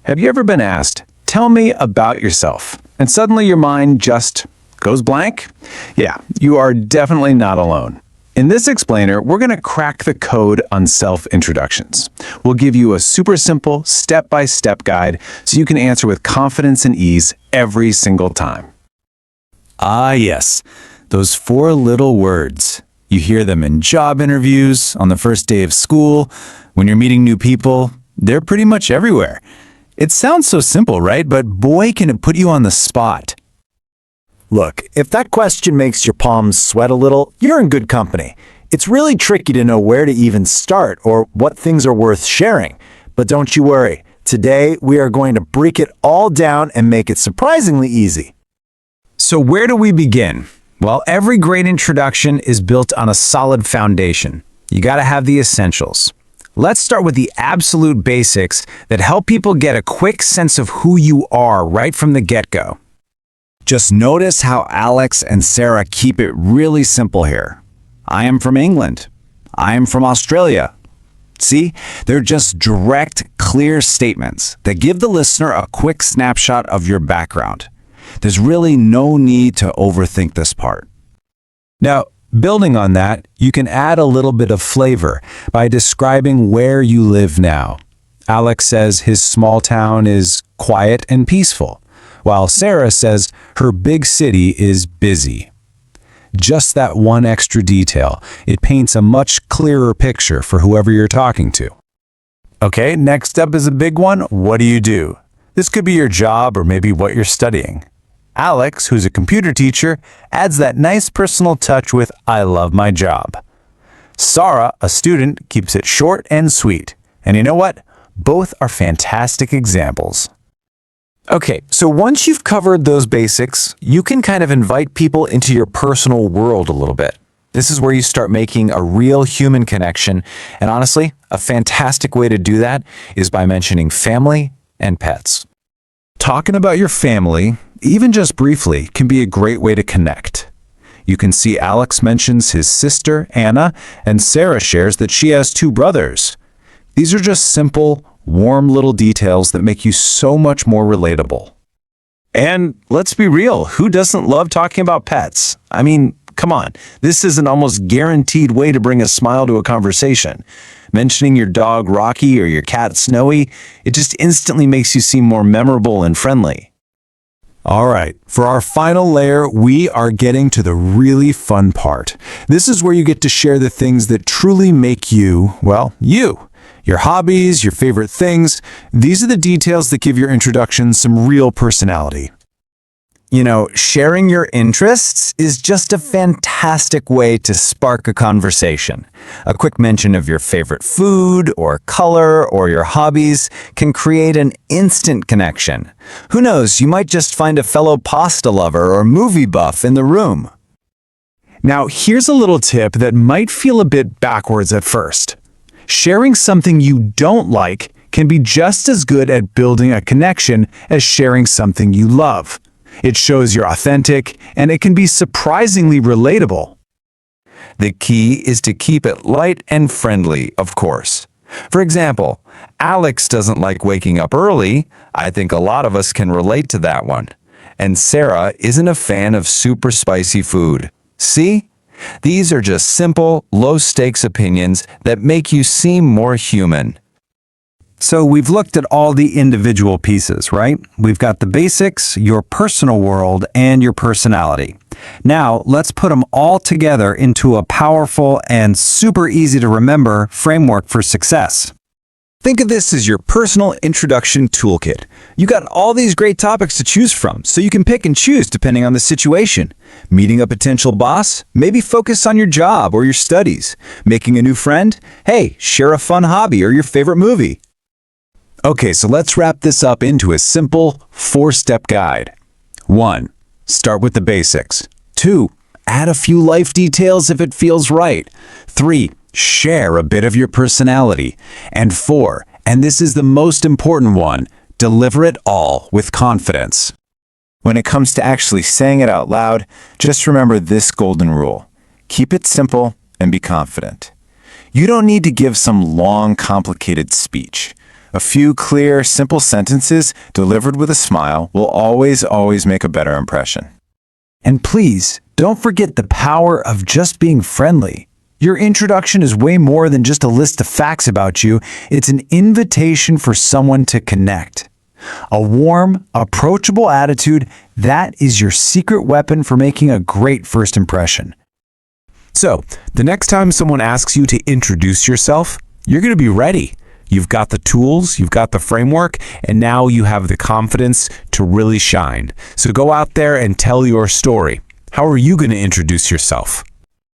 Have you ever been asked, "Tell me about yourself," and suddenly your mind just goes blank? Yeah, you are definitely not alone. In this explainer, we're going to crack the code on self-introductions. We'll give you a super simple, step-by-step guide so you can answer with confidence and ease every single time. Ah, yes, those four little words. You hear them in job interviews, on the first day of school, when you're meeting new people. They're pretty much everywhere. It sounds so simple, right? But boy, can it put you on the spot. Look, if that question makes your palms sweat a little, you're in good company. It's really tricky to know where to even start or what things are worth sharing. But don't you worry. Today, we are going to break it all down and make it surprisingly easy. So where do we begin? Well, every great introduction is built on a solid foundation. You got to have the essentials. Let's start with the absolute basics that help people get a quick sense of who you are right from the get-go. Just notice how Alex and Sarah keep it really simple here. I am from England. I am from Australia. See, they're just direct, clear statements that give the listener a quick snapshot of your background. There's really no need to overthink this part. Now, building on that, you can add a little bit of flavor by describing where you live now. Alex says his small town is quiet and peaceful, while Sarah says her big city is busy. Just that one extra detail, it paints a much clearer picture for whoever you're talking to. Okay, next up is a big one. What do you do? This could be your job or maybe what you're studying. Alex, who's a computer teacher, adds that nice personal touch with "I love my job." Sarah, a student, keeps it short and sweet. And you know what? Both are fantastic examples. Okay, so once you've covered those basics, you can kind of invite people into your personal world a little bit. This is where you start making a real human connection, and honestly, a fantastic way to do that is by mentioning family and pets. Talking about your family, even just briefly, can be a great way to connect. You can see Alex mentions his sister, Anna, and Sarah shares that she has 2 brothers. These are just simple, warm little details that make you so much more relatable. And let's be real, who doesn't love talking about pets? I mean, come on, this is an almost guaranteed way to bring a smile to a conversation. Mentioning your dog Rocky or your cat Snowy, it just instantly makes you seem more memorable and friendly. All right, for our final layer, we are getting to the really fun part. This is where you get to share the things that truly make you, well, you. Your hobbies, your favorite things, these are the details that give your introduction some real personality. You know, sharing your interests is just a fantastic way to spark a conversation. A quick mention of your favorite food or color or your hobbies can create an instant connection. Who knows, you might just find a fellow pasta lover or movie buff in the room. Now, here's a little tip that might feel a bit backwards at first. Sharing something you don't like can be just as good at building a connection as sharing something you love. It shows you're authentic, and it can be surprisingly relatable. The key is to keep it light and friendly, of course. For example, Alex doesn't like waking up early. I think a lot of us can relate to that one. And Sarah isn't a fan of super spicy food. See? These are just simple, low-stakes opinions that make you seem more human. So we've looked at all the individual pieces, right? We've got the basics, your personal world, and your personality. Now, let's put them all together into a powerful and super easy to remember framework for success. Think of this as your personal introduction toolkit. You got all these great topics to choose from, so you can pick and choose depending on the situation. Meeting a potential boss? Maybe focus on your job or your studies. Making a new friend? Hey, share a fun hobby or your favorite movie. Okay, so let's wrap this up into a simple 4-step guide. 1. Start with the basics. 2. Add a few life details if it feels right. 3. Share a bit of your personality. And 4, and this is the most important one, deliver it all with confidence. When it comes to actually saying it out loud, just remember this golden rule. Keep it simple and be confident. You don't need to give some long, complicated speech. A few clear, simple sentences delivered with a smile will always make a better impression. And please, don't forget the power of just being friendly. Your introduction is way more than just a list of facts about you. It's an invitation for someone to connect. A warm, approachable attitude, that is your secret weapon for making a great first impression. So, the next time someone asks you to introduce yourself, you're going to be ready. You've got the tools, you've got the framework, and now you have the confidence to really shine. So go out there and tell your story. How are you going to introduce yourself?